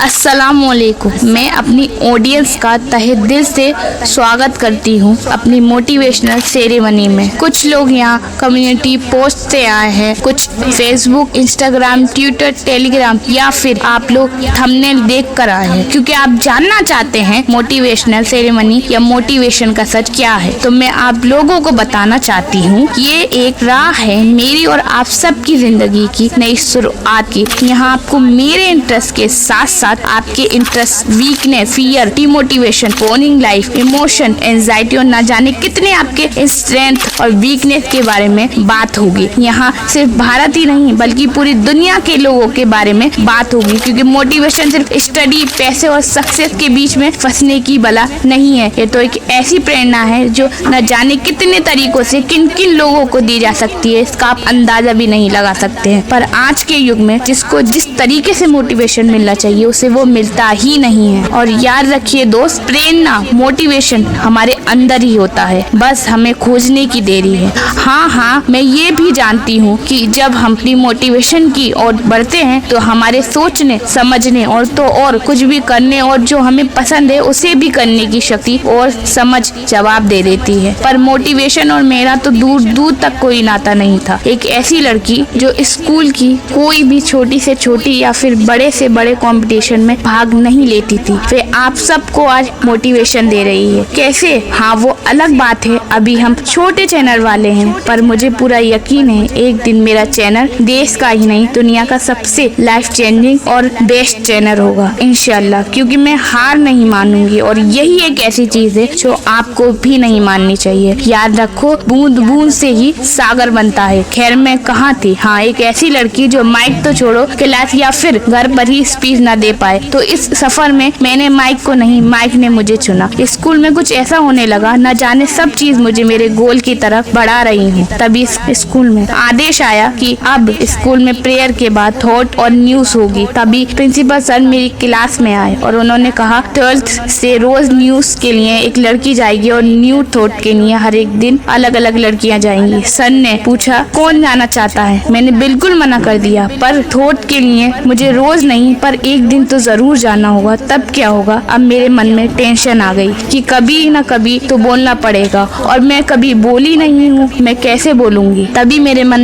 अस्सलामुअलैकुम। मैं अपनी ऑडियंस का तहे दिल से स्वागत करती हूँ अपनी मोटिवेशनल सेरेमनी में। कुछ लोग यहाँ कम्युनिटी पोस्ट से आए हैं, कुछ फेसबुक, इंस्टाग्राम, ट्विटर, टेलीग्राम या फिर आप लोग थंबनेल देख कर आए हैं क्योंकि आप जानना चाहते हैं मोटिवेशनल सेरेमनी या मोटिवेशन का सच क्या है। तो मैं आप लोगों को बताना चाहती हूँ ये एक राह है मेरी और आप सबकी जिंदगी की नई शुरुआत की। यहाँ आपको मेरे इंटरेस्ट के साथ साथ आपके interest, weakness, fear, demotivation, boring life, emotion, anxiety और न जाने कितने आपके स्ट्रेंथ और वीकनेस के बारे में बात होगी। यहाँ सिर्फ भारत ही नहीं बल्कि पूरी दुनिया के लोगों के बारे में बात होगी क्योंकि मोटिवेशन सिर्फ स्टडी, पैसे और सक्सेस के बीच में फंसने की बला नहीं है। ये तो एक ऐसी प्रेरणा है जो न जाने कितने तरीकों से किन किन लोगों को दी जा सकती है, इसका आप अंदाजा भी नहीं लगा सकते हैं। पर आज के युग में जिसको जिस तरीके से मोटिवेशन मिलना चाहिए उसे वो मिलता ही नहीं है। और याद रखिए दोस्त, प्रेरणा, मोटिवेशन हमारे अंदर ही होता है, बस हमें खोजने की देरी है। हाँ, मैं ये भी जानती हूँ कि जब हम अपनी मोटिवेशन की ओर बढ़ते हैं तो हमारे सोचने, समझने और कुछ भी करने और जो हमें पसंद है उसे भी करने की शक्ति और समझ जवाब दे देती है। पर मोटिवेशन और मेरा तो दूर दूर तक कोई नाता नहीं था। एक ऐसी लड़की जो स्कूल की कोई भी छोटी से छोटी या फिर बड़े से बड़े कंपटीशन में भाग नहीं लेती थी, वे आप सबको आज मोटिवेशन दे रही है। कैसे? हाँ, वो अलग बात है, अभी हम छोटे चैनल वाले हैं, पर मुझे पूरा यकीन है एक दिन मेरा चैनल देश का ही नहीं दुनिया का सबसे लाइफ चेंजिंग और बेस्ट चैनल होगा इंशाल्लाह, क्योंकि मैं हार नहीं मानूंगी और यही एक ऐसी चीज है जो आपको भी नहीं माननी चाहिए। याद रखो, बूंद बूंद से ही सागर बनता है। खैर, मैं कहाँ थी? हाँ, एक ऐसी लड़की जो माइक तो छोड़ो क्लास या फिर घर पर ही स्पीच न दे पाए। तो इस सफर में मैंने माइक को नहीं, माइक ने मुझे चुना। स्कूल में कुछ ऐसा होने लगा, न जाने सब चीज मुझे मेरे गोल की तरफ बढ़ा रही हूँ। तभी स्कूल में आदेश आया कि अब स्कूल में प्रेयर के बाद थॉट और न्यूज होगी। तभी प्रिंसिपल सर मेरी क्लास में आए और उन्होंने कहा 12th से रोज न्यूज के लिए एक लड़की जाएगी और न्यू थॉट के लिए हर एक दिन अलग अलग लड़कियां जाएंगी। सर ने पूछा कौन जाना चाहता है। मैंने बिल्कुल मना कर दिया, पर थॉट के लिए मुझे रोज नहीं पर एक दिन तो जरूर जाना होगा। तब क्या होगा? अब मेरे मन में टेंशन आ गई कि कभी न कभी तो बोलना पड़ेगा और मैं कभी बोली नहीं हूँ, मैं कैसे बोलूंगी। तभी मेरे मन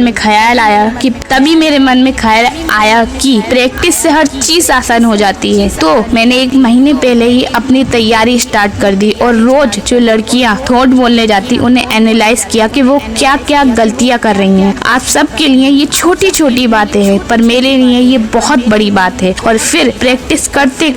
में ख्याल आया कि प्रैक्टिस से हर चीज आसान हो जाती है। तो मैंने एक महीने पहले ही अपनी तैयारी स्टार्ट कर दी और रोज जो लड़कियां थॉट बोलने जाती उन्हें एनालाइज किया कि वो क्या क्या गलतियां कर रही हैं। आप सबके लिए ये छोटी छोटी बातें हैं, पर मेरे लिए ये बहुत बड़ी बात है। और फिर प्रैक्टिस करते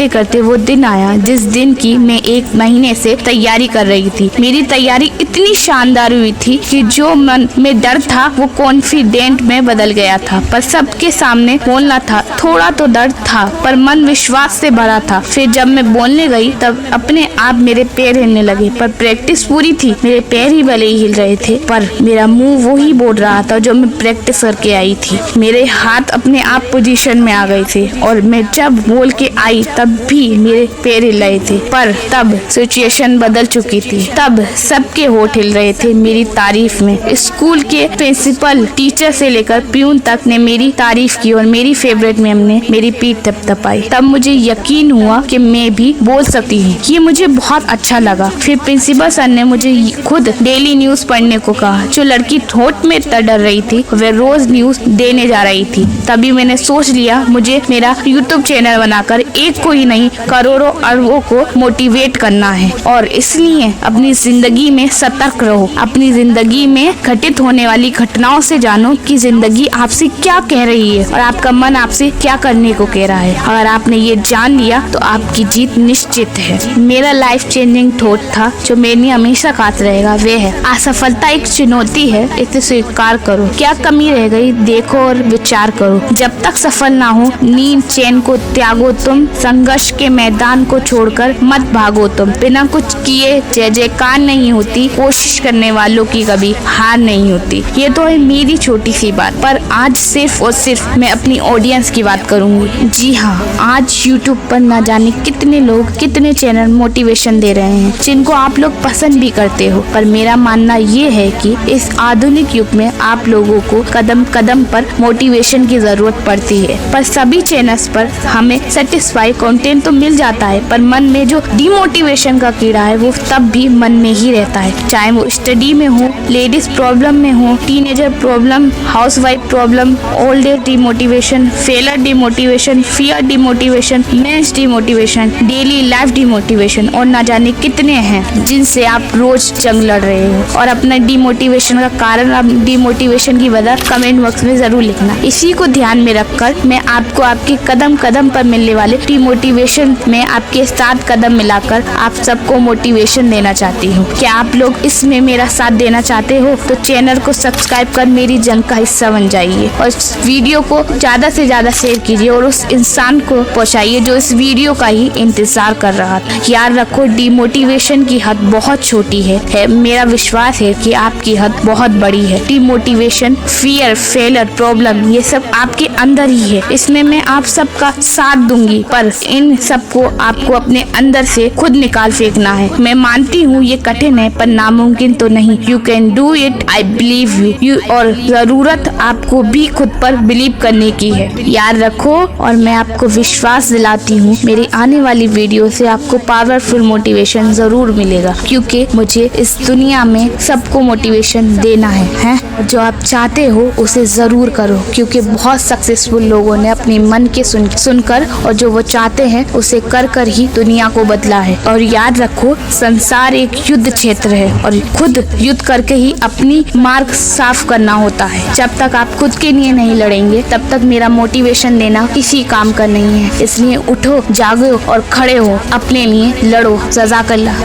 करते वो दिन आया जिस दिन की मैं एक महीने से तैयारी कर रही थी। मेरी तैयारी इतनी शानदार हुई थी कि जो मन में डर था वो कॉन्फिडेंट में बदल गया था। पर सबके सामने बोलना था, थोड़ा तो डर था पर मन विश्वास से भरा था। फिर जब मैं बोलने गई तब अपने आप मेरे पैर हिलने लगे। पर प्रैक्टिस पूरी थी, मेरे पैर ही भले ही हिल रहे थे पर मेरा मुंह वो ही बोल रहा था जो मैं प्रैक्टिस करके आई थी। मेरे हाथ अपने आप पोजीशन में आ गए थे और मैं जब बोल के आई तब भी मेरे पैर हिल रहे थे। पर तब सिचुएशन बदल चुकी थी। तब सबके होठ हिल रहे थे मेरी तारीफ में। स्कूल के प्रिंसिपल, टीचर से लेकर प्यून तक ने मेरी तारीफ की और मेरी फेवरेट मैम ने मेरी पीठ थपथपाई। तब मुझे यकीन हुआ कि मैं भी बोल सकती हूँ। ये मुझे बहुत अच्छा लगा। फिर प्रिंसिपल सर ने मुझे खुद डेली न्यूज पढ़ने को कहा। जो लड़की थॉट में इतना डर रही थी वह रोज न्यूज देने जा रही थी। तभी मैंने सोच लिया मुझे मेरा यूट्यूब चैनल बनाकर एक को ही नहीं करोड़ों अरबों को मोटिवेट करना है। और इसलिए अपनी जिंदगी में सतर्क रहो, अपनी जिंदगी में घटित होने वाली घटनाओं से जानो कि जिंदगी आपसे क्या कह रही है और आपका मन आपसे क्या करने को कह रहा है। अगर आपने ये जान लिया तो आपकी जीत निश्चित है। मेरा लाइफ चेंजिंग थॉट था जो मेरे हमेशा खास रहेगा, वे है असफलता एक चुनौती है, इसे स्वीकार करो। क्या कमी रह गई देखो और विचार करो। जब तक सफल ना हो नींद चैन को त्यागो तुम, संघर्ष के मैदान को छोड़कर मत भागो तुम। बिना कुछ किए जय जयकार नहीं होती, कोशिश करने वालों की कभी हार नहीं होती। ये तो है मेरी छोटी सी बात, पर आज सिर्फ और सिर्फ मैं अपनी ऑडियंस की बात करूंगी। जी हाँ, आज यूट्यूब पर ना जाने कितने लोग, कितने चैनल मोटिवेशन दे रहे हैं जिनको आप लोग पसंद भी करते हो। पर मेरा मानना ये है कि इस आधुनिक युग में आप लोगों को कदम कदम पर मोटिवेशन की जरूरत पड़ती है। पर सभी चैनल्स पर हमें सेटिस्फाई कंटेंट तो मिल जाता है, पर मन में जो डिमोटिवेशन का कीड़ा है वो तब भी मन में ही रहता है। चाहे वो स्टडी में हो, लेडीज प्रॉब्लम में हो, teenager problem, housewife problem, old age demotivation, failure demotivation, fear demotivation, men's demotivation, daily life demotivation और ना जाने कितने हैं जिनसे आप रोज जंग लड़ रहे हो। और अपना डिमोटिवेशन का कारण, आप डिमोटिवेशन की वजह कमेंट बॉक्स में जरूर लिखना। इसी को ध्यान में रखकर मैं आपको आपके कदम कदम पर मिलने वाले डिमोटिवेशन में आपके साथ कदम मिलाकर आप सबको मोटिवेशन देना चाहती हूँ। क्या आप लोग इसमें मेरा साथ देना चाहते हो? तो चैनल को सब्सक्राइब कर मेरी जंग का हिस्सा बन जाइए और इस वीडियो को ज्यादा से ज्यादा शेयर कीजिए और उस इंसान को पहुंचाइए जो इस वीडियो का ही इंतजार कर रहा था। याद रखो, डिमोटिवेशन की हद बहुत छोटी है। मेरा विश्वास है कि आपकी हद बहुत बड़ी है। डिमोटिवेशन, फियर, फेलर, प्रॉब्लम, ये सब आपके अंदर ही है। इसमें मैं आप सबका साथ दूंगी, पर इन सबको आपको अपने अंदर से खुद निकाल फेंकना है। मैं मानती हूँ ये कठिन है, पर नामुमकिन तो नहीं। You can do it, I believe you. और जरूरत आपको भी खुद पर बिलीव करने की है। याद रखो, और मैं आपको विश्वास दिलाती हूँ मेरी आने वाली वीडियो से आपको पावरफुल मोटिवेशन जरूर मिलेगा, क्योंकि मुझे इस दुनिया में सबको मोटिवेशन देना है। जो आप चाहते हो उसे जरूर करो, क्योंकि बहुत सक्सेसफुल लोगों ने अपने मन के सुनकर और जो वो चाहते हैं उसे कर कर ही दुनिया को बदला है। और याद रखो, संसार एक युद्ध क्षेत्र है और खुद युद्ध करके ही अपनी मार्ग साफ करना होता है। जब तक आप खुद के लिए नहीं लड़ेंगे तब तक मेरा मोटिवेशन देना किसी काम का नहीं है। इसलिए उठो, जागो और खड़े हो, अपने लिए लड़ो। जज़ाकल्लाह।